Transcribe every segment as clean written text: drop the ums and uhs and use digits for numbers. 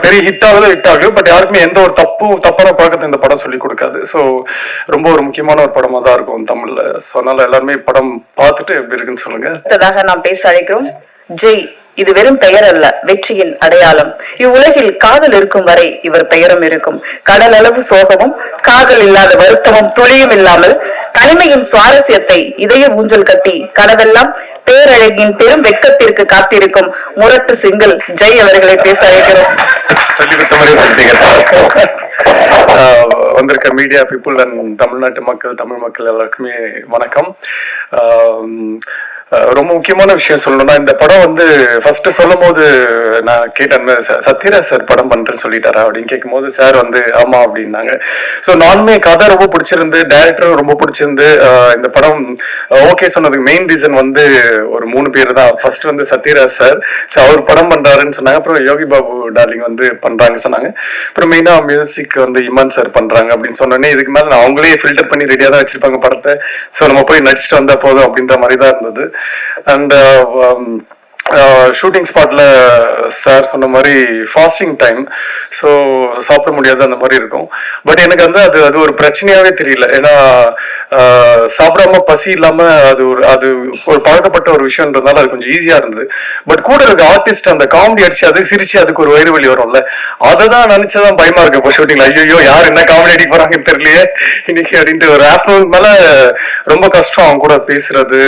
பெரிய ஹிட் ஆகுது பட் யாருக்குமே எந்த ஒரு தப்பான பழக்கத்தை இந்த படம் சொல்லி கொடுக்காது. ஸோ ரொம்ப ஒரு முக்கியமான ஒரு படமா தான் இருக்கும் தமிழ்ல. ஸோ அதனால எல்லாருமே படம் பார்த்துட்டு எப்படி இருக்குன்னு சொல்லுங்க. அடுத்ததாக நாம் பேச அழைக்கிறோம் ஜெய். இது வெறும் பெயர் அல்ல, வெற்றியின் அடையாளம். இவ்வுலகில் காதல் இருக்கும் வரை இவர் பெயரும் இருக்கும். கடல் அளவு சோகமும் காதல் இல்லாத வருத்தமும் துளியும் இல்லாமல் தனிமையின் சுவாரஸ்யத்தை இதய ஊஞ்சல் கட்டி கடவெல்லாம் பேரழகின் பெரும் வெட்கத்திற்கு காத்திருக்கும் முரட்டு சிங்கிள் ஜெய் அவர்களை பேச அழைக்கிறோம். வந்திருக்க மீடியா பீப்புள் அண்ட் தமிழ்நாட்டு மக்கள், தமிழ் மக்கள் எல்லாருக்குமே வணக்கம். ரொம்ப முக்கியமான விஷயம் சொல்லணும்னா, இந்த படம் வந்து ஃபர்ஸ்ட் சொல்லும் போது நான் கேட்டேன், சத்யராஜ் சார் படம் பண்றேன்னு சொல்லிட்டாரா அப்படின்னு கேட்கும் போது சார் வந்து ஆமா அப்படின்னாங்க. ஸோ நானுமே கதை ரொம்ப பிடிச்சிருந்து, டைரக்டரும் ரொம்ப பிடிச்சிருந்து இந்த படம் ஓகே சொன்னதுக்கு மெயின் ரீசன் வந்து ஒரு 3 பேர் தான். ஃபர்ஸ்ட் வந்து சத்யராஜ் சார், ஸோ அவர் படம் பண்றாருன்னு சொன்னாங்க. அப்புறம் யோகி பாபு டார்லிங் வந்து பண்றாங்கன்னு சொன்னாங்க. அப்புறம் மெயினா மியூசிக் வந்து இமான் சார் பண்றாங்க அப்படின்னு சொன்னோன்னே இதுக்கு மேல அவங்களே ஃபில்டர் பண்ணி ரெடியா தான் வச்சிருப்பாங்க படத்தை. ஸோ நம்ம போய் நடிச்சுட்டு வந்தா போதும் அப்படின்ற மாதிரி தான் இருந்தது. அண்ட் ஷூட்டிங் ஸ்பாட்ல சார் சொன்ன மாதிரி ஃபாஸ்டிங் டைம், ஸோ சாப்பிட முடியாது அந்த மாதிரி இருக்கும். பட் எனக்கு வந்து அது ஒரு பிரச்சனையாவே தெரியல. ஏன்னா சாப்பிடாம பசி இல்லாம அது ஒரு பழக்கப்பட்ட ஒரு விஷயம்ன்றதுனால அது கொஞ்சம் ஈஸியா இருந்தது. பட் கூட இருக்க ஆர்டிஸ்ட் அந்த காமெடி அடிச்சு அது சிரிச்சு அதுக்கு ஒரு வயிறு வலி வரும்ல, அதை தான் நினைச்சதான் பயமா இருக்கு இப்போ ஷூட்டிங்ல. ஐயோ யார் என்ன காமெடி அடிக்க போறாங்கன்னு தெரியலையே இன்னைக்கு அப்படின்ட்டு ஒரு ஆஃப்டர்நூன் மேல ரொம்ப கஷ்டம் அவங்க கூட பேசுறது.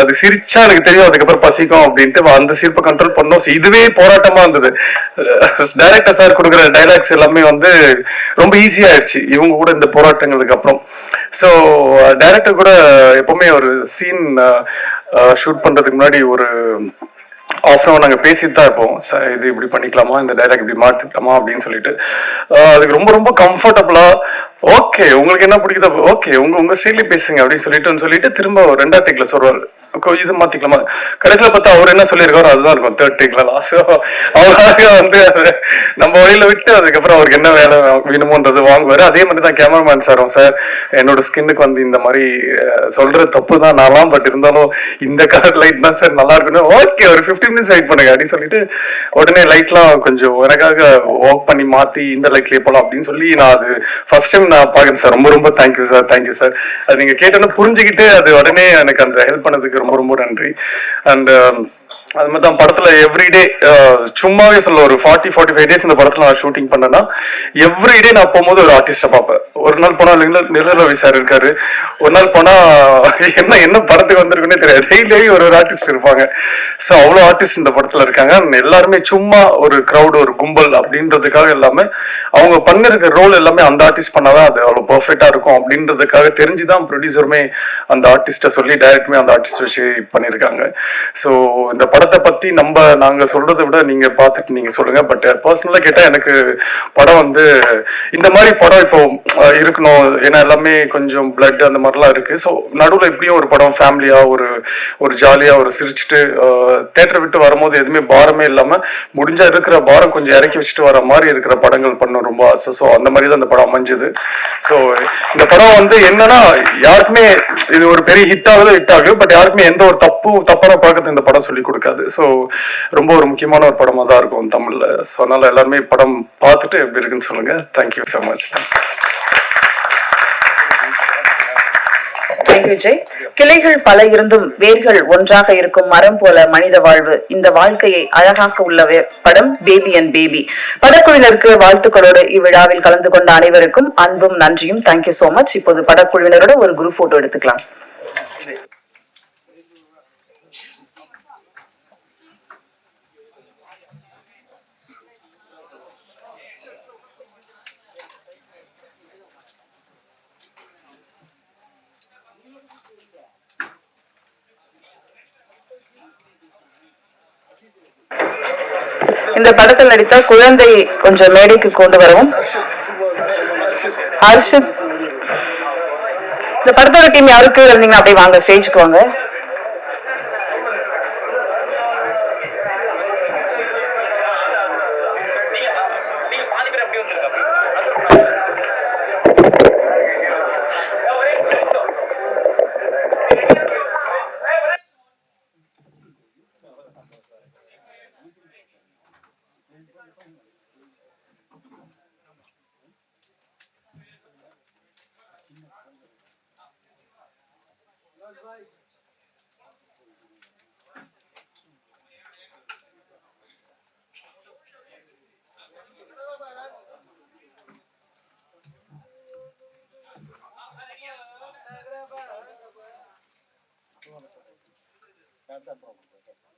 அது சிரிச்சா எனக்கு தெரியும் அதுக்கப்புறம் பசிக்கும் அப்படின்ட்டு அந்த சிரிப்பை கண்ட்ரோல் பண்ணோம். இதுவே போராட்டமா இருந்தது. டைரக்டர் சார் கொடுக்குற டைலாக்ஸ் எல்லாமே வந்து ரொம்ப ஈஸியா ஆயிடுச்சு இவங்க கூட இந்த போராட்டங்களுக்கு அப்புறம். ஸோ டைரக்டர் கூட எப்பவுமே ஒரு சீன் ஷூட் பண்றதுக்கு முன்னாடி ஒரு ஆஃப்டர் நாங்கள் பேசிட்டு தான் இருப்போம், இது இப்படி பண்ணிக்கலாமா, இந்த டைலாக் இப்படி மாற்றிக்கலாமா அப்படின்னு சொல்லிட்டு. அதுக்கு ரொம்ப ரொம்ப கம்ஃபர்டபுளா ஓகே உங்களுக்கு என்ன பிடிக்குதோ ஓகே உங்க ஸ்டைலே பேசுங்க அப்படின்னு சொல்லிட்டு திரும்ப 2வது டேக்ல சொல்றாரு இது மாத்திக்கலாமா. கடைசியில பார்த்தா அவர் என்ன சொல்லியிருக்காரு அதுதான் இருக்கும் 3rd டேக்ல. அவராக வந்து நம்ம வழியில விட்டு அதுக்கப்புறம் அவருக்கு என்ன வேலை வேணுமோன்றது வாங்குவாரு. அதே மாதிரி தான் கேமராமேன் சாரும், சார் என்னோட ஸ்கின்னுக்கு வந்து இந்த மாதிரி சொல்ற தப்பு தான் நான்லாம், பட் இருந்தாலும் இந்த கலர் லைட் தான் சார் நல்லா இருக்குன்னு. ஓகே ஒரு 15 minutes வெயிட் பண்ணுங்க அப்படின்னு சொல்லிட்டு உடனே லைட்லாம் கொஞ்சம் எனக்காக ஒர்க் பண்ணி மாத்தி இந்த லைட்லயே போலாம் அப்படின்னு சொல்லி நான் அது ஃபர்ஸ்ட் டைம் நான் பாக்குறேன் சார். ரொம்ப ரொம்ப தேங்க்யூ சார். அது நீங்க கேட்டோன்னு புரிஞ்சுக்கிட்டு அது உடனே எனக்கு அந்த ஹெல்ப் பண்ணதுக்கு ரொம்ப ரொம்ப நன்றி. அண்ட் அது மாதிரி தான் படத்துல எவ்ரிடே சும்மாவே சொல்ல ஒரு 40-45 days இந்த படத்துல நான் ஷூட்டிங் பண்ணேன்னா எவ்ரிடே நான் போகும்போது ஒரு ஆர்டிஸ்ட பார்ப்பேன். ஒரு நாள் போனா நிழலவி சார் இருக்காரு, ஒரு நாள் போனா என்ன படத்துக்கு வந்திருக்குன்னே தெரியாது, டெய்லி ஒரு ஆர்டிஸ்ட் இருப்பாங்க. ஸோ அவ்வளோ ஆர்டிஸ்ட் இந்த படத்துல இருக்காங்க. எல்லாருமே சும்மா ஒரு கிரௌட் ஒரு கும்பல் அப்படின்றதுக்காக எல்லாமே அவங்க பண்ணிருக்க ரோல் எல்லாமே அந்த ஆர்டிஸ்ட் பண்ணாதான் அது அவ்வளோ பர்ஃபெக்டா இருக்கும் அப்படின்றதுக்காக தெரிஞ்சுதான் ப்ரொடியூசருமே அந்த ஆர்டிஸ்ட சொல்லி டைரக்டுமே அந்த ஆர்டிஸ்ட் வச்சு பண்ணியிருக்காங்க. ஸோ இந்த படத்தை பத்தி நாங்க சொல்றதை விட நீங்க பார்த்துட்டு நீங்க சொல்லுங்க. பட் பர்சனலா கேட்டா எனக்கு படம் வந்து இந்த மாதிரி படம் இப்போ இருக்கணும். ஏன்னா எல்லாமே கொஞ்சம் பிளட் அந்த மாதிரிலாம் இருக்கு. ஸோ நடுவில் எப்படியும் ஒரு படம் ஃபேமிலியா ஒரு ஜாலியா ஒரு சிரிச்சுட்டு தேட்டரை விட்டு வரும்போது எதுவுமே பாரமே இல்லாம முடிஞ்சா இருக்கிற பாரம் கொஞ்சம் இறக்கி வச்சுட்டு வர மாதிரி இருக்கிற படங்கள் பண்ண ரொம்ப ஆசை. ஸோ அந்த மாதிரி தான் இந்த படம் அமைஞ்சது. ஸோ இந்த படம் வந்து என்னன்னா யாருக்குமே இது ஒரு பெரிய ஹிட் ஆகுது பட் யாருக்குமே எந்த ஒரு தப்பான பழக்கத்தை இந்த படம் சொல்லி கொடுக்காது. ஸோ ரொம்ப ஒரு முக்கியமான ஒரு படமா தான் இருக்கும் தமிழ்ல. ஸோ அதனால எல்லாருமே படம் பார்த்துட்டு எப்படி இருக்குன்னு சொல்லுங்க. Thank you so much. Thank you Jai. கிளைகள் பல இருந்தும் வேர்கள் ஒன்றாக இருக்கும் மரம் போல மனித வாழ்வு. இந்த வாழ்க்கையை அழகாக்க உள்ள படம் பேபி அண்ட் பேபி. படக்குழுவினருக்கு வாழ்த்துக்களோடு இவ்விழாவில் கலந்து கொண்ட அனைவருக்கும் அன்பும் நன்றியும். Thank you so much. இப்போது படக்குழுவினரோட ஒரு குரூப் போட்டோ எடுத்துக்கலாம். இந்த படத்தில் நடித்த குழந்தை கொஞ்சம் மேடைக்கு கொண்டு வரவும். ஹர்ஷித், இந்த படத்தோட டீம் யாருக்கு இருந்தீங்க அப்படியே வாங்க, ஸ்டேஜுக்கு வாங்க. That's the problem.